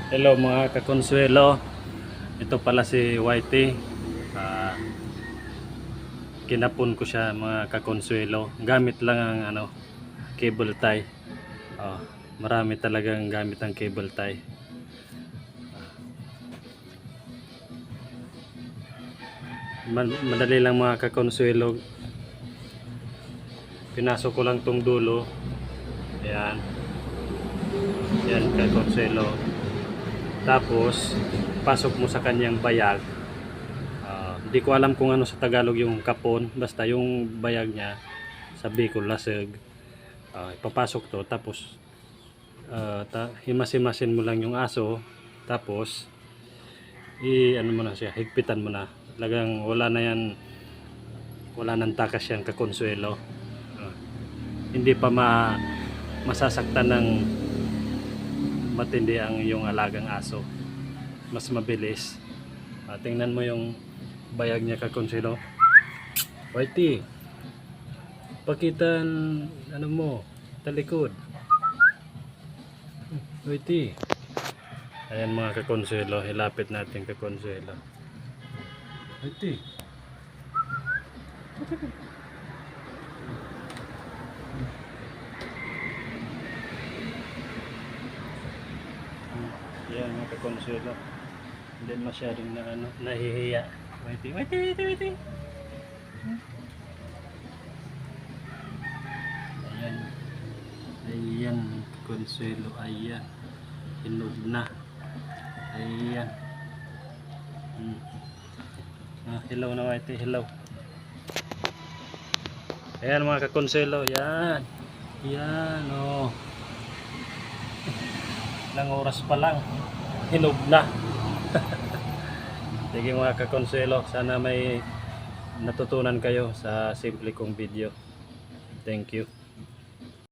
Hello mga kakonsuelo. Ito pala si Whitey. Ah, Kinapon ko siya mga kakonsuelo. Gamit lang ang cable tie. Oh, marami talagang gamit ang cable tie. Madali lang mga kakonsuelo. Pinasok ko lang tong dulo. Ayan. Ayan kakonsuelo. Tapos pasok mo sa kanyang bayag. Hindi ko alam kung ano sa Tagalog yung kapon, basta yung bayag niya sa Bicol lasag. Ipapasok to, tapos himas-himasin mo lang yung aso, tapos ano mo na siya, higpitan mo na. Talagang wala na yan, wala nang takas yan kakonsuelo. Hindi pa masasaktan ng matindi ang iyong alagang aso, mas mabilis. Tingnan mo yung bayag niya kakonsuelo. Whitey, pakita ano mo, talikod. Whitey. Ayan mga kakonsuelo, hilapit natin kakonsuelo. Whitey. Yan mga kakonsuelo. Hindi masyadong nahihiya. Whitey, Whitey, Whitey, Whitey. Ayan. Ayan, Consuelo. Ayan. Hinog na. Ayan. Hello na Whitey. Hello. Ayan mga kakonsuelo. Ayan. Ayan. Oh. Ilang oras pa lang. Hinog na. Sige mga kakonsuelo. Sana may natutunan kayo sa simple kong video. Thank you.